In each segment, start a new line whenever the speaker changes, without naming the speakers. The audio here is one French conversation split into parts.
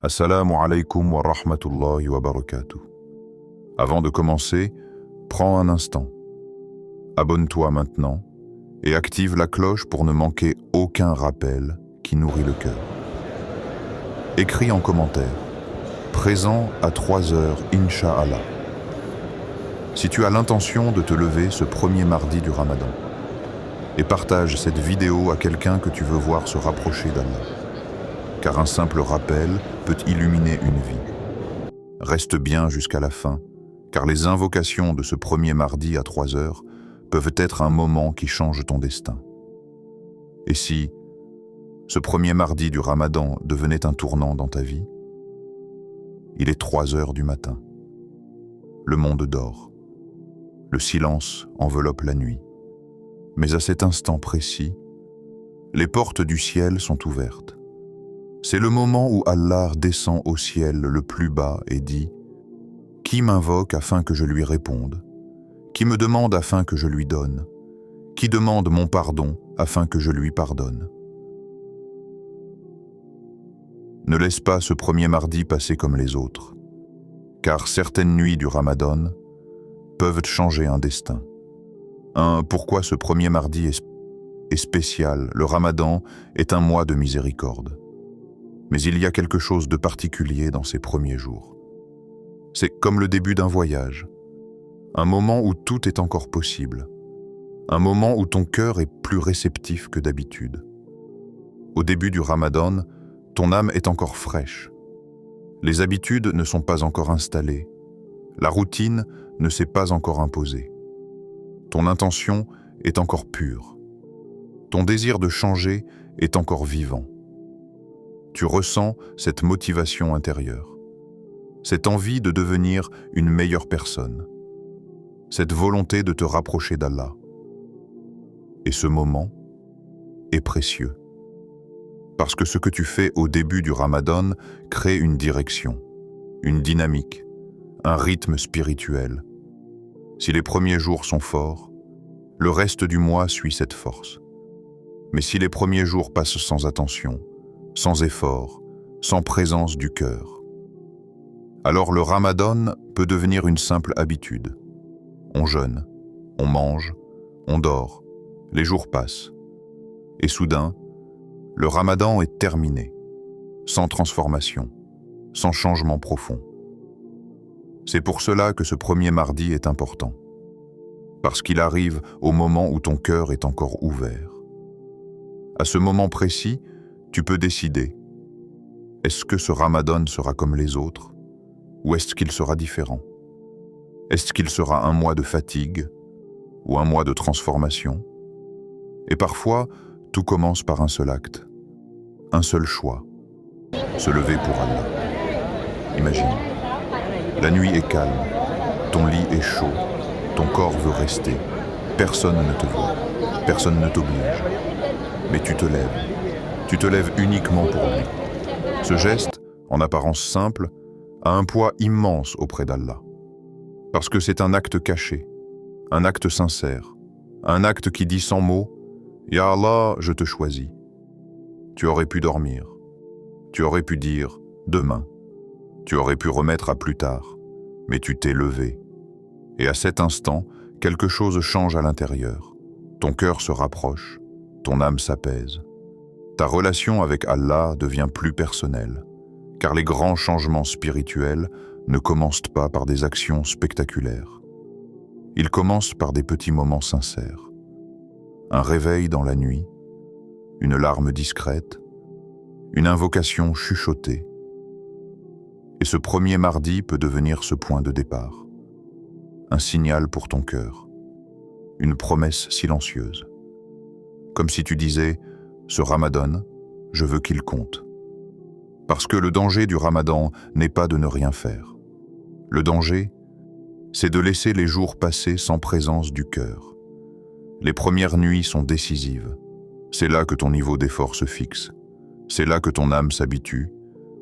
Assalamu alaikum wa rahmatullahi wa barakatuh. Avant de commencer, prends un instant. Abonne-toi maintenant et active la cloche pour ne manquer aucun rappel qui nourrit le cœur. Écris en commentaire, présent à 3 heures, Inch'Allah. Si tu as l'intention de te lever ce premier mardi du Ramadan, et partage cette vidéo à quelqu'un que tu veux voir se rapprocher d'Allah, car un simple rappel peut illuminer une vie. Reste bien jusqu'à la fin, car les invocations de ce premier mardi à 3 heures peuvent être un moment qui change ton destin. Et si ce premier mardi du Ramadan devenait un tournant dans ta vie? Il est 3 heures du matin. Le monde dort. Le silence enveloppe la nuit. Mais à cet instant précis, les portes du ciel sont ouvertes. C'est le moment où Allah descend au ciel le plus bas et dit « Qui m'invoque afin que je lui réponde? Qui me demande afin que je lui donne? Qui demande mon pardon afin que je lui pardonne ?» Ne laisse pas ce premier mardi passer comme les autres, car certaines nuits du Ramadan peuvent changer un destin. Pourquoi ce premier mardi est spécial? Le Ramadan est un mois de miséricorde. Mais il y a quelque chose de particulier dans ces premiers jours. C'est comme le début d'un voyage, un moment où tout est encore possible, un moment où ton cœur est plus réceptif que d'habitude. Au début du Ramadan, ton âme est encore fraîche. Les habitudes ne sont pas encore installées. La routine ne s'est pas encore imposée. Ton intention est encore pure. Ton désir de changer est encore vivant. Tu ressens cette motivation intérieure, cette envie de devenir une meilleure personne, cette volonté de te rapprocher d'Allah. Et ce moment est précieux, parce que ce que tu fais au début du Ramadan crée une direction, une dynamique, un rythme spirituel. Si les premiers jours sont forts, le reste du mois suit cette force. Mais si les premiers jours passent sans attention, sans effort, sans présence du cœur, alors le Ramadan peut devenir une simple habitude. On jeûne, on mange, on dort, les jours passent. Et soudain, le Ramadan est terminé, sans transformation, sans changement profond. C'est pour cela que ce premier mardi est important, parce qu'il arrive au moment où ton cœur est encore ouvert. À ce moment précis, tu peux décider, est-ce que ce Ramadan sera comme les autres, ou est-ce qu'il sera différent? Est-ce qu'il sera un mois de fatigue, ou un mois de transformation? Et parfois, tout commence par un seul acte, un seul choix, se lever pour Allah. Imagine, la nuit est calme, ton lit est chaud, ton corps veut rester, personne ne te voit, personne ne t'oblige, mais tu te lèves uniquement pour lui. Ce geste, en apparence simple, a un poids immense auprès d'Allah. Parce que c'est un acte caché, un acte sincère, un acte qui dit sans mots « Ya Allah, je te choisis ». Tu aurais pu dormir, tu aurais pu dire « demain », tu aurais pu remettre à plus tard, mais tu t'es levé. Et à cet instant, quelque chose change à l'intérieur. Ton cœur se rapproche, ton âme s'apaise. Ta relation avec Allah devient plus personnelle, car les grands changements spirituels ne commencent pas par des actions spectaculaires. Ils commencent par des petits moments sincères. Un réveil dans la nuit, une larme discrète, une invocation chuchotée. Et ce premier mardi peut devenir ce point de départ. Un signal pour ton cœur, une promesse silencieuse. Comme si tu disais « Ce Ramadan, je veux qu'il compte ». Parce que le danger du Ramadan n'est pas de ne rien faire. Le danger, c'est de laisser les jours passer sans présence du cœur. Les premières nuits sont décisives. C'est là que ton niveau d'effort se fixe. C'est là que ton âme s'habitue.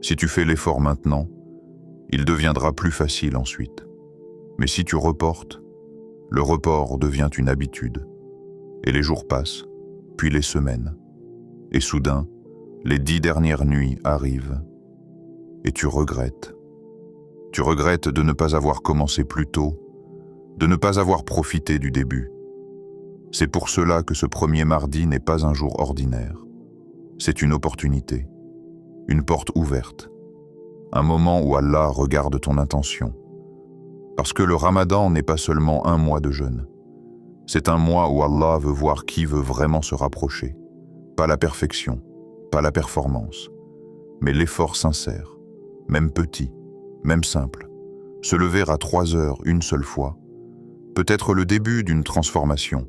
Si tu fais l'effort maintenant, il deviendra plus facile ensuite. Mais si tu reportes, le report devient une habitude. Et les jours passent, puis les semaines. Et soudain, les 10 dernières nuits arrivent. et tu regrettes. Tu regrettes de ne pas avoir commencé plus tôt, de ne pas avoir profité du début. C'est pour cela que ce premier mardi n'est pas un jour ordinaire. C'est une opportunité, une porte ouverte, un moment où Allah regarde ton intention. Parce que le Ramadan n'est pas seulement un mois de jeûne. C'est un mois où Allah veut voir qui veut vraiment se rapprocher. Pas la perfection, pas la performance, mais l'effort sincère, même petit, même simple. Se lever à 3 heures une seule fois peut être le début d'une transformation,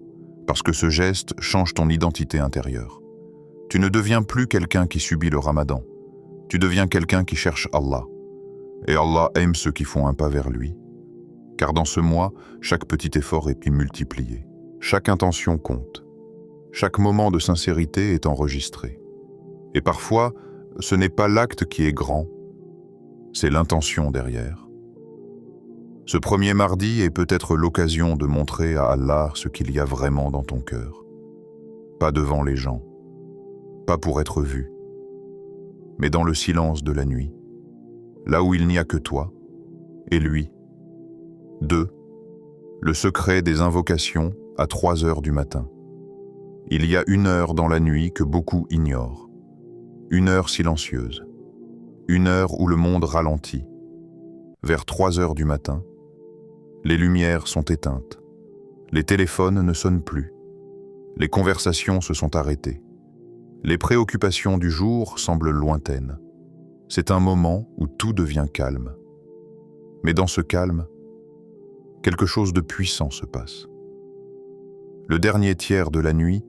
parce que ce geste change ton identité intérieure. Tu ne deviens plus quelqu'un qui subit le Ramadan, tu deviens quelqu'un qui cherche Allah. Et Allah aime ceux qui font un pas vers lui. Car dans ce mois, chaque petit effort est multiplié. Chaque intention compte. Chaque moment de sincérité est enregistré. Et parfois, ce n'est pas l'acte qui est grand, c'est l'intention derrière. Ce premier mardi est peut-être l'occasion de montrer à Allah ce qu'il y a vraiment dans ton cœur. Pas devant les gens, pas pour être vu, mais dans le silence de la nuit, là où il n'y a que toi et lui. 2. Le secret des invocations à 3 heures du matin. Il y a une heure dans la nuit que beaucoup ignorent. Une heure silencieuse. Une heure où le monde ralentit. Vers 3 heures du matin, les lumières sont éteintes. Les téléphones ne sonnent plus. Les conversations se sont arrêtées. Les préoccupations du jour semblent lointaines. C'est un moment où tout devient calme. Mais dans ce calme, quelque chose de puissant se passe. Le dernier tiers de la nuit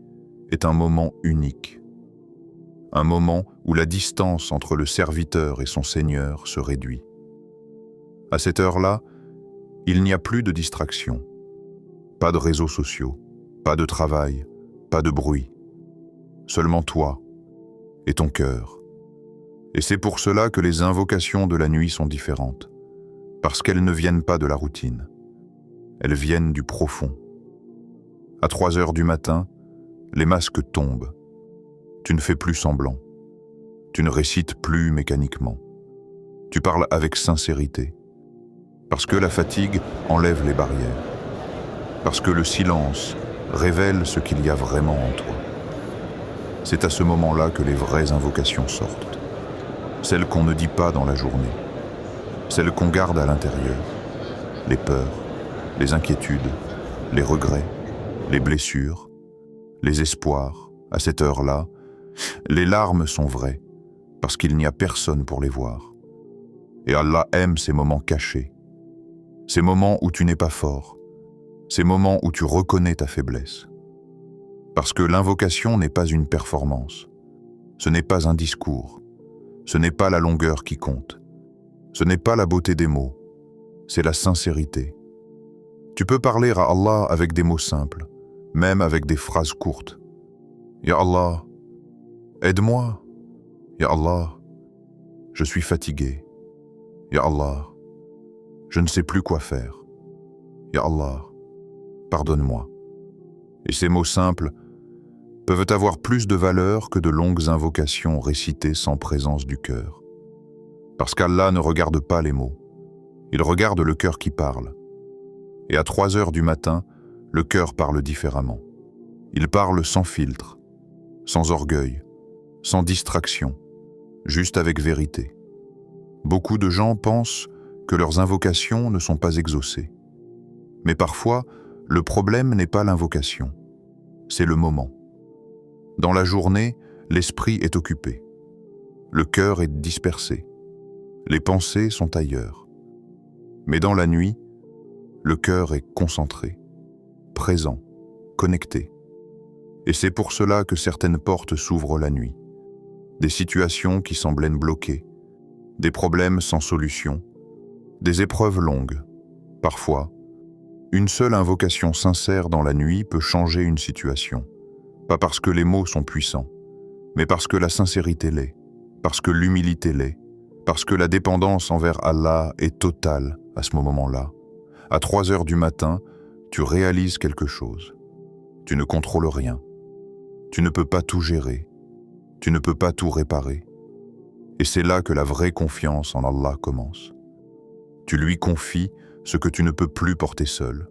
est un moment unique. Un moment où la distance entre le serviteur et son Seigneur se réduit. À cette heure-là, il n'y a plus de distraction. Pas de réseaux sociaux, pas de travail, pas de bruit. Seulement toi et ton cœur. Et c'est pour cela que les invocations de la nuit sont différentes. Parce qu'elles ne viennent pas de la routine. Elles viennent du profond. À 3 heures du matin, les masques tombent. Tu ne fais plus semblant. Tu ne récites plus mécaniquement. Tu parles avec sincérité. Parce que la fatigue enlève les barrières. Parce que le silence révèle ce qu'il y a vraiment en toi. C'est à ce moment-là que les vraies invocations sortent. Celles qu'on ne dit pas dans la journée. Celles qu'on garde à l'intérieur. Les peurs, les inquiétudes, les regrets, les blessures, les espoirs. À cette heure-là, les larmes sont vraies, parce qu'il n'y a personne pour les voir. Et Allah aime ces moments cachés, ces moments où tu n'es pas fort, ces moments où tu reconnais ta faiblesse. Parce que l'invocation n'est pas une performance, ce n'est pas un discours, ce n'est pas la longueur qui compte, ce n'est pas la beauté des mots, c'est la sincérité. Tu peux parler à Allah avec des mots simples, même avec des phrases courtes. Ya Allah, aide-moi. Ya Allah, je suis fatigué. Ya Allah, je ne sais plus quoi faire. Ya Allah, pardonne-moi. Et ces mots simples peuvent avoir plus de valeur que de longues invocations récitées sans présence du cœur. Parce qu'Allah ne regarde pas les mots, il regarde le cœur qui parle. Et à 3 heures du matin, le cœur parle différemment. Il parle sans filtre, sans orgueil, sans distraction, juste avec vérité. Beaucoup de gens pensent que leurs invocations ne sont pas exaucées. Mais parfois, le problème n'est pas l'invocation, c'est le moment. Dans la journée, l'esprit est occupé. Le cœur est dispersé. Les pensées sont ailleurs. Mais dans la nuit, le cœur est concentré, présent, connecté. Et c'est pour cela que certaines portes s'ouvrent la nuit. Des situations qui semblaient bloquées, des problèmes sans solution, des épreuves longues. Parfois, une seule invocation sincère dans la nuit peut changer une situation. Pas parce que les mots sont puissants, mais parce que la sincérité l'est, parce que l'humilité l'est, parce que la dépendance envers Allah est totale à ce moment-là. À 3 heures du matin, tu réalises quelque chose. Tu ne contrôles rien. Tu ne peux pas tout gérer. Tu ne peux pas tout réparer. Et c'est là que la vraie confiance en Allah commence. Tu lui confies ce que tu ne peux plus porter seul.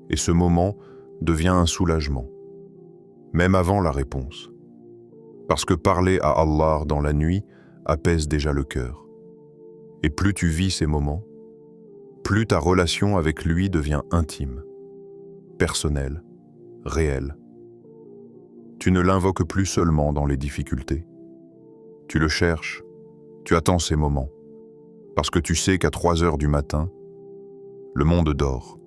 Et ce moment devient un soulagement, même avant la réponse. Parce que parler à Allah dans la nuit apaise déjà le cœur. Et plus tu vis ces moments, plus ta relation avec lui devient intime, personnelle, réelle. Tu ne l'invoques plus seulement dans les difficultés. Tu le cherches, tu attends ces moments, parce que tu sais qu'à 3 heures du matin, le monde dort,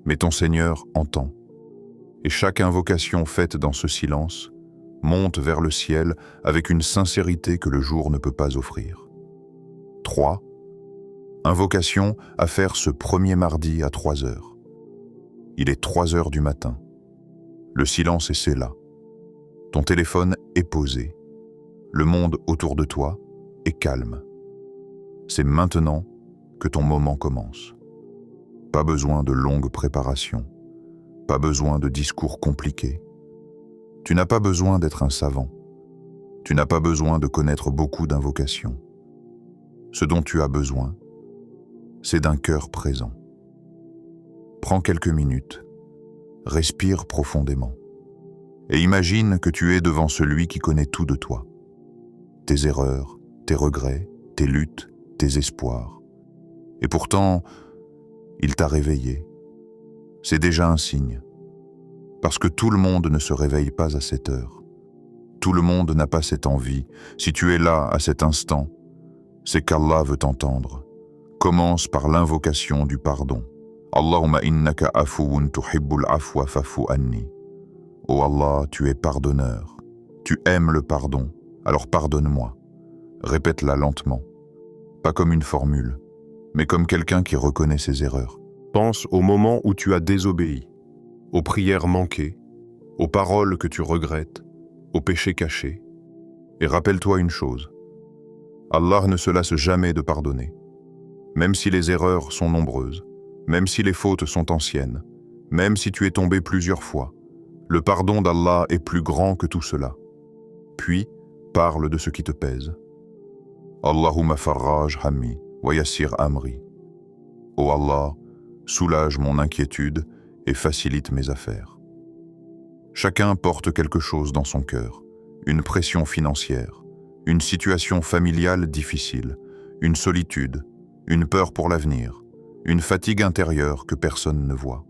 mais ton Seigneur entend. Et chaque invocation faite dans ce silence monte vers le ciel avec une sincérité que le jour ne peut pas offrir. 3. Invocation à faire ce premier mardi à 3 heures. Il est 3 heures du matin. Le silence est là. Ton téléphone est posé. Le monde autour de toi est calme. C'est maintenant que ton moment commence. Pas besoin de longues préparations. Pas besoin de discours compliqués. Tu n'as pas besoin d'être un savant. Tu n'as pas besoin de connaître beaucoup d'invocations. Ce dont tu as besoin, c'est d'un cœur présent. Prends quelques minutes, respire profondément et imagine que tu es devant celui qui connaît tout de toi. Tes erreurs, tes regrets, tes luttes, tes espoirs. Et pourtant, il t'a réveillé. C'est déjà un signe. Parce que tout le monde ne se réveille pas à cette heure. Tout le monde n'a pas cette envie. Si tu es là à cet instant, c'est qu'Allah veut t'entendre. Commence par l'invocation du pardon. Allahumma innaka afuwun tuhibbul afwa fa'fu anni. Oh Allah, tu es pardonneur. Tu aimes le pardon, alors pardonne-moi. Répète-la lentement. Pas comme une formule, mais comme quelqu'un qui reconnaît ses erreurs. Pense au moment où tu as désobéi, aux prières manquées, aux paroles que tu regrettes, aux péchés cachés. Et rappelle-toi une chose, Allah ne se lasse jamais de pardonner. Même si les erreurs sont nombreuses, même si les fautes sont anciennes, même si tu es tombé plusieurs fois, le pardon d'Allah est plus grand que tout cela. Puis, parle de ce qui te pèse. Allahumma farraj hammi wa yassir amri. Ô Allah, soulage mon inquiétude et facilite mes affaires. Chacun porte quelque chose dans son cœur, une pression financière, une situation familiale difficile, une solitude, une peur pour l'avenir, une fatigue intérieure que personne ne voit.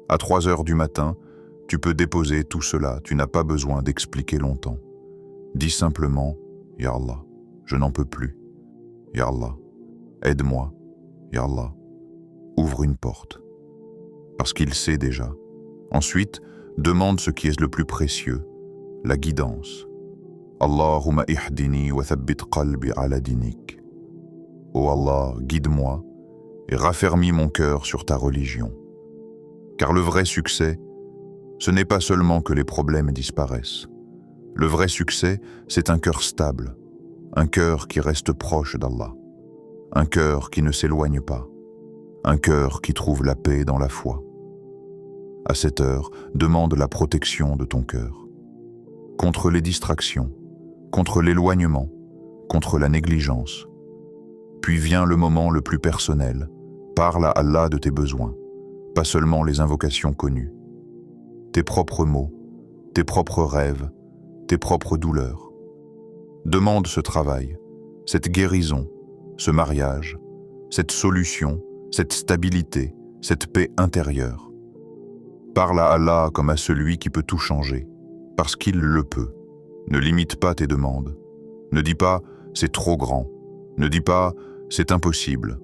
À 3 heures du matin, tu peux déposer tout cela, tu n'as pas besoin d'expliquer longtemps. Dis simplement, « Ya Allah, je n'en peux plus. Ya Allah, aide-moi. Ya Allah, ouvre une porte. » Parce qu'il sait déjà. Ensuite, demande ce qui est le plus précieux, la guidance. Allahumma ihdini wa thabbit qalbi ala dinik. Ô Allah, guide-moi et raffermis mon cœur sur ta religion. Car le vrai succès, ce n'est pas seulement que les problèmes disparaissent. Le vrai succès, c'est un cœur stable, un cœur qui reste proche d'Allah, un cœur qui ne s'éloigne pas, un cœur qui trouve la paix dans la foi. À cette heure, demande la protection de ton cœur. Contre les distractions, contre l'éloignement, contre la négligence. Puis vient le moment le plus personnel. Parle à Allah de tes besoins, pas seulement les invocations connues. Tes propres mots, tes propres rêves, tes propres douleurs. Demande ce travail, cette guérison, ce mariage, cette solution, cette stabilité, cette paix intérieure. Parle à Allah comme à celui qui peut tout changer, parce qu'il le peut. Ne limite pas tes demandes. Ne dis pas « c'est trop grand ». Ne dis pas « c'est impossible ».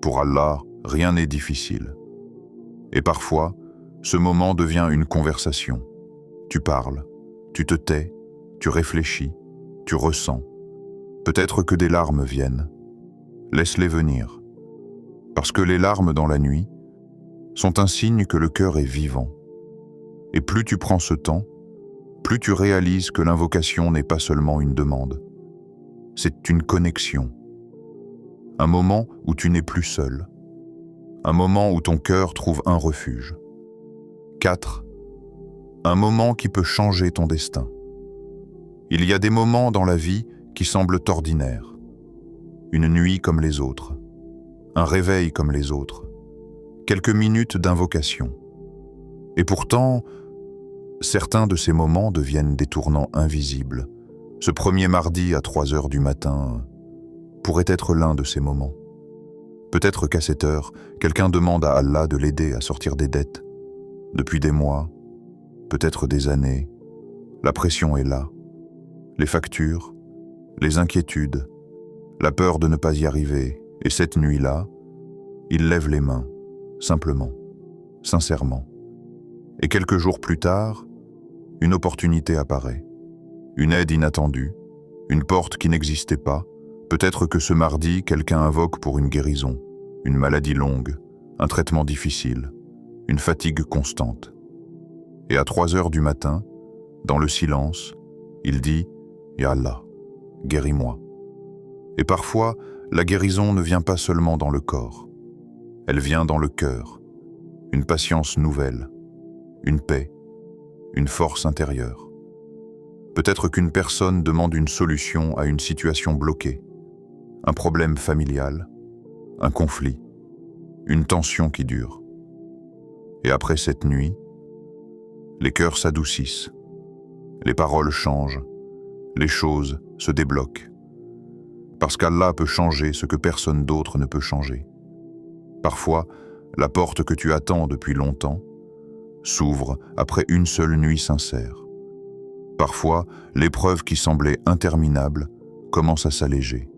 Pour Allah, rien n'est difficile. Et parfois, ce moment devient une conversation. Tu parles, tu te tais, tu réfléchis, tu ressens. Peut-être que des larmes viennent. Laisse-les venir. Parce que les larmes dans la nuit sont un signe que le cœur est vivant. Et plus tu prends ce temps, plus tu réalises que l'invocation n'est pas seulement une demande. C'est une connexion. Un moment où tu n'es plus seul. Un moment où ton cœur trouve un refuge. 4. Un moment qui peut changer ton destin. Il y a des moments dans la vie qui semblent ordinaires. Une nuit comme les autres, un réveil comme les autres, quelques minutes d'invocation. Et pourtant, certains de ces moments deviennent des tournants invisibles. Ce premier mardi à 3 heures du matin pourrait être l'un de ces moments. Peut-être qu'à cette heure, quelqu'un demande à Allah de l'aider à sortir des dettes. Depuis des mois, peut-être des années, la pression est là. Les factures, les inquiétudes, la peur de ne pas y arriver. Et cette nuit-là, il lève les mains, simplement, sincèrement. Et quelques jours plus tard, une opportunité apparaît. Une aide inattendue, une porte qui n'existait pas. Peut-être que ce mardi, quelqu'un invoque pour une guérison, une maladie longue, un traitement difficile, une fatigue constante. Et à 3 heures du matin, dans le silence, il dit « Ya Allah, guéris-moi ». Et parfois, la guérison ne vient pas seulement dans le corps. Elle vient dans le cœur, une patience nouvelle, une paix, une force intérieure. Peut-être qu'une personne demande une solution à une situation bloquée, un problème familial, un conflit, une tension qui dure. Et après cette nuit, les cœurs s'adoucissent, les paroles changent, les choses se débloquent. Parce qu'Allah peut changer ce que personne d'autre ne peut changer. Parfois, la porte que tu attends depuis longtemps s'ouvre après une seule nuit sincère. Parfois, l'épreuve qui semblait interminable commence à s'alléger.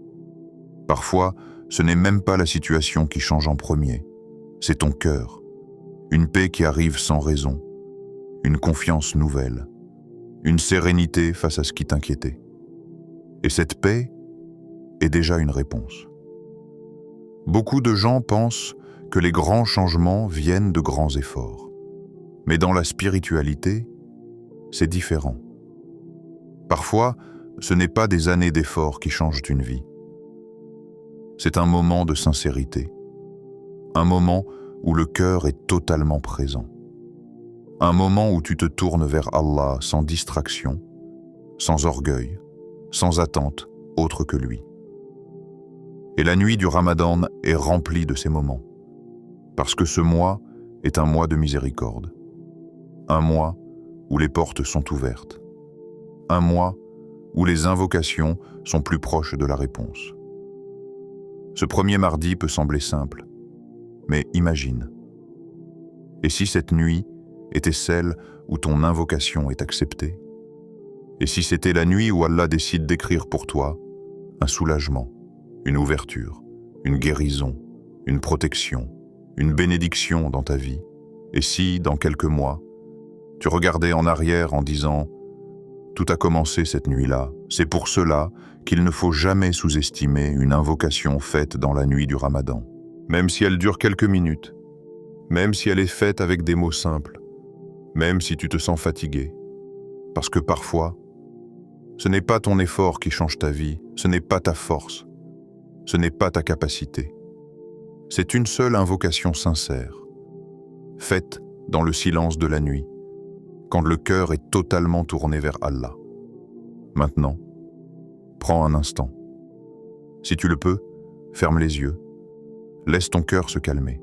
Parfois, ce n'est même pas la situation qui change en premier, c'est ton cœur. Une paix qui arrive sans raison, une confiance nouvelle, une sérénité face à ce qui t'inquiétait. Et cette paix est déjà une réponse. Beaucoup de gens pensent que les grands changements viennent de grands efforts. Mais dans la spiritualité, c'est différent. Parfois, ce n'est pas des années d'efforts qui changent une vie. C'est un moment de sincérité, un moment où le cœur est totalement présent, un moment où tu te tournes vers Allah sans distraction, sans orgueil, sans attente autre que lui. Et la nuit du Ramadan est remplie de ces moments, parce que ce mois est un mois de miséricorde, un mois où les portes sont ouvertes, un mois où les invocations sont plus proches de la réponse. Ce premier mardi peut sembler simple, mais imagine. Et si cette nuit était celle où ton invocation est acceptée? Et si c'était la nuit où Allah décide d'écrire pour toi un soulagement, une ouverture, une guérison, une protection, une bénédiction dans ta vie? Et si, dans quelques mois, tu regardais en arrière en disant « Tout a commencé cette nuit-là, c'est pour cela qu'il ne faut jamais sous-estimer une invocation faite dans la nuit du Ramadan. Même si elle dure quelques minutes, même si elle est faite avec des mots simples, même si tu te sens fatigué. Parce que parfois, ce n'est pas ton effort qui change ta vie, ce n'est pas ta force, ce n'est pas ta capacité. C'est une seule invocation sincère, faite dans le silence de la nuit, quand le cœur est totalement tourné vers Allah. Maintenant, prends un instant. Si tu le peux, ferme les yeux. Laisse ton cœur se calmer.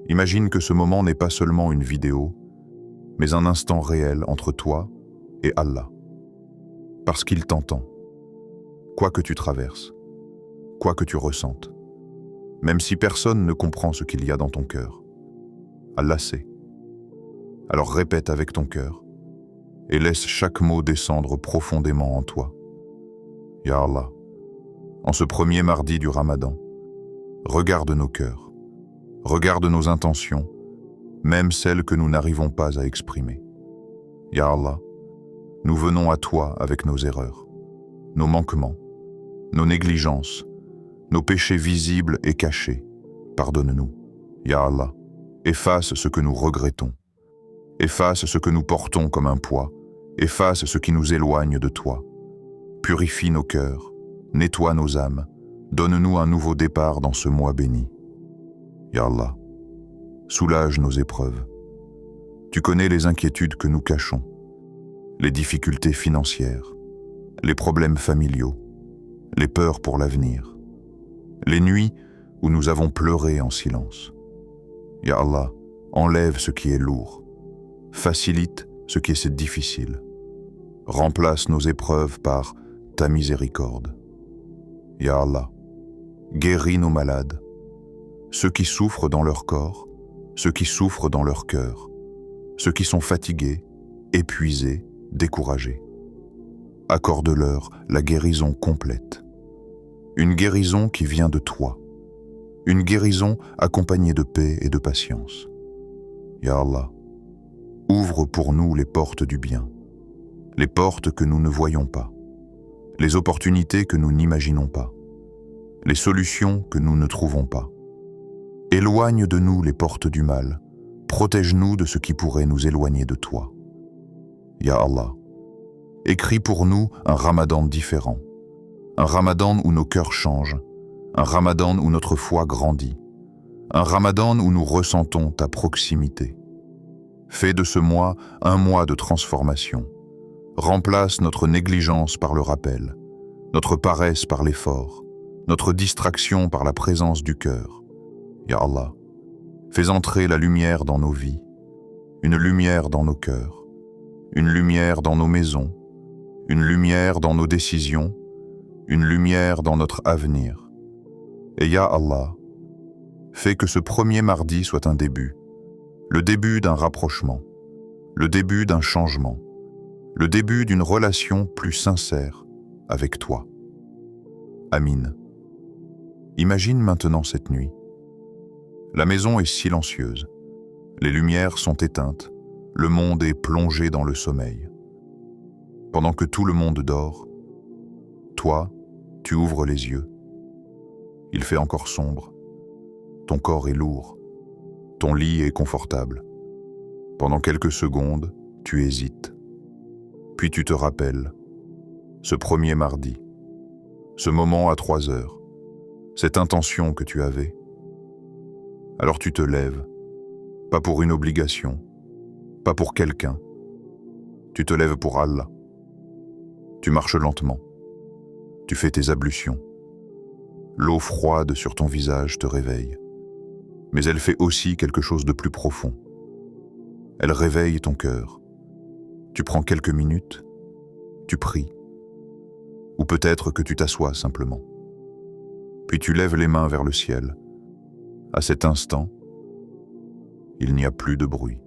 Imagine que ce moment n'est pas seulement une vidéo, mais un instant réel entre toi et Allah. Parce qu'il t'entend. Quoi que tu traverses, quoi que tu ressentes, même si personne ne comprend ce qu'il y a dans ton cœur, Allah sait. Alors répète avec ton cœur et laisse chaque mot descendre profondément en toi. Ya Allah, en ce premier mardi du Ramadan, regarde nos cœurs, regarde nos intentions, même celles que nous n'arrivons pas à exprimer. Ya Allah, nous venons à toi avec nos erreurs, nos manquements, nos négligences, nos péchés visibles et cachés. Pardonne-nous. Ya Allah, efface ce que nous regrettons. Efface ce que nous portons comme un poids. Efface ce qui nous éloigne de toi. Purifie nos cœurs, nettoie nos âmes, donne-nous un nouveau départ dans ce mois béni. Ya Allah, soulage nos épreuves. Tu connais les inquiétudes que nous cachons, les difficultés financières, les problèmes familiaux, les peurs pour l'avenir, les nuits où nous avons pleuré en silence. Ya Allah, enlève ce qui est lourd, facilite ce qui est difficile, remplace nos épreuves par ta miséricorde. Ya Allah, guéris nos malades, ceux qui souffrent dans leur corps, ceux qui souffrent dans leur cœur, ceux qui sont fatigués, épuisés, découragés. Accorde-leur la guérison complète. Une guérison qui vient de toi. Une guérison accompagnée de paix et de patience. Ya Allah, ouvre pour nous les portes du bien, les portes que nous ne voyons pas, les opportunités que nous n'imaginons pas, les solutions que nous ne trouvons pas. Éloigne de nous les portes du mal, protège-nous de ce qui pourrait nous éloigner de toi. Ya Allah, écris pour nous un ramadan différent, un ramadan où nos cœurs changent, un ramadan où notre foi grandit, un ramadan où nous ressentons ta proximité. Fais de ce mois un mois de transformation. Remplace notre négligence par le rappel, notre paresse par l'effort, notre distraction par la présence du cœur. Ya Allah, fais entrer la lumière dans nos vies, une lumière dans nos cœurs, une lumière dans nos maisons, une lumière dans nos décisions, une lumière dans notre avenir. Et Ya Allah, fais que ce premier mardi soit un début, le début d'un rapprochement, le début d'un changement, le début d'une relation plus sincère avec toi. Amin. Imagine maintenant cette nuit. La maison est silencieuse, les lumières sont éteintes, le monde est plongé dans le sommeil. Pendant que tout le monde dort, toi, tu ouvres les yeux. Il fait encore sombre, ton corps est lourd, ton lit est confortable. Pendant quelques secondes, tu hésites. Puis tu te rappelles, ce premier mardi, ce moment à 3 heures, cette intention que tu avais. Alors tu te lèves, pas pour une obligation, pas pour quelqu'un. Tu te lèves pour Allah. Tu marches lentement. Tu fais tes ablutions. L'eau froide sur ton visage te réveille. Mais elle fait aussi quelque chose de plus profond. Elle réveille ton cœur. Tu prends quelques minutes, tu pries. Ou peut-être que tu t'assois simplement. Puis tu lèves les mains vers le ciel. À cet instant, il n'y a plus de bruit,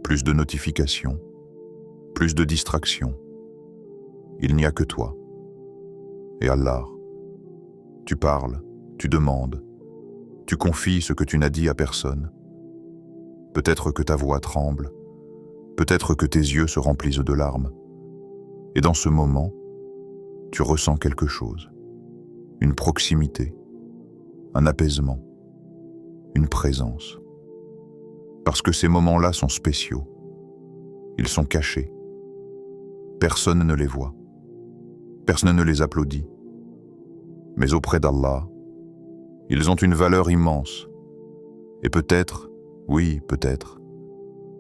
plus de notifications, plus de distractions. Il n'y a que toi. Et Allah, tu parles, tu demandes, tu confies ce que tu n'as dit à personne. Peut-être que ta voix tremble, peut-être que tes yeux se remplissent de larmes. Et dans ce moment, tu ressens quelque chose, une proximité, un apaisement, une présence. Parce que ces moments-là sont spéciaux. Ils sont cachés. Personne ne les voit. Personne ne les applaudit. Mais auprès d'Allah, ils ont une valeur immense. Et peut-être, oui, peut-être,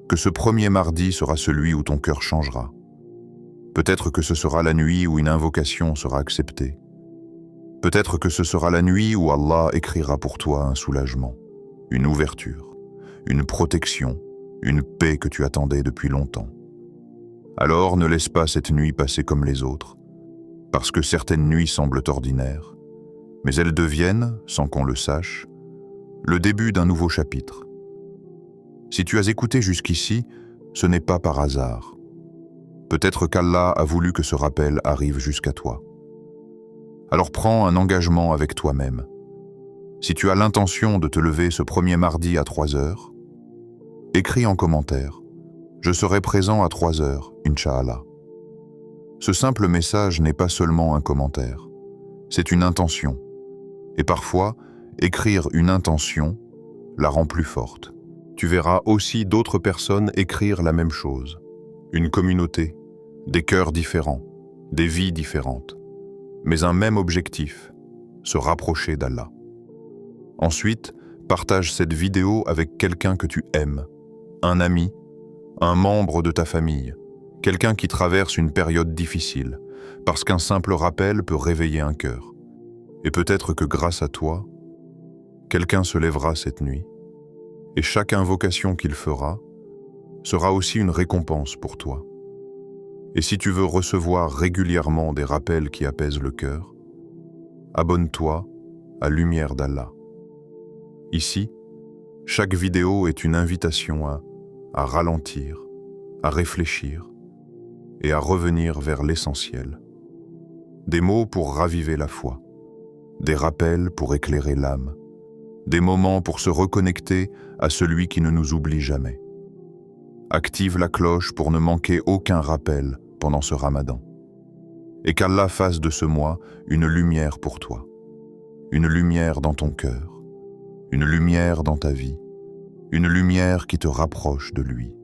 que ce premier mardi sera celui où ton cœur changera. Peut-être que ce sera la nuit où une invocation sera acceptée. Peut-être que ce sera la nuit où Allah écrira pour toi un soulagement, une ouverture, une protection, une paix que tu attendais depuis longtemps. Alors ne laisse pas cette nuit passer comme les autres, parce que certaines nuits semblent ordinaires, mais elles deviennent, sans qu'on le sache, le début d'un nouveau chapitre. Si tu as écouté jusqu'ici, ce n'est pas par hasard. Peut-être qu'Allah a voulu que ce rappel arrive jusqu'à toi. Alors prends un engagement avec toi-même. Si tu as l'intention de te lever ce premier mardi à 3 heures, écris en commentaire « Je serai présent à 3 heures, Inch'Allah ». Ce simple message n'est pas seulement un commentaire, c'est une intention. Et parfois, écrire une intention la rend plus forte. Tu verras aussi d'autres personnes écrire la même chose. Une communauté, des cœurs différents, des vies différentes, mais un même objectif, se rapprocher d'Allah. Ensuite, partage cette vidéo avec quelqu'un que tu aimes, un ami, un membre de ta famille, quelqu'un qui traverse une période difficile, parce qu'un simple rappel peut réveiller un cœur. Et peut-être que grâce à toi, quelqu'un se lèvera cette nuit, et chaque invocation qu'il fera sera aussi une récompense pour toi. Et si tu veux recevoir régulièrement des rappels qui apaisent le cœur, abonne-toi à Lumière d'Allah. Ici, chaque vidéo est une invitation à ralentir, à réfléchir et à revenir vers l'essentiel. Des mots pour raviver la foi, des rappels pour éclairer l'âme, des moments pour se reconnecter à celui qui ne nous oublie jamais. Active la cloche pour ne manquer aucun rappel pendant ce Ramadan. Et qu'Allah fasse de ce mois une lumière pour toi, une lumière dans ton cœur, une lumière dans ta vie, une lumière qui te rapproche de lui.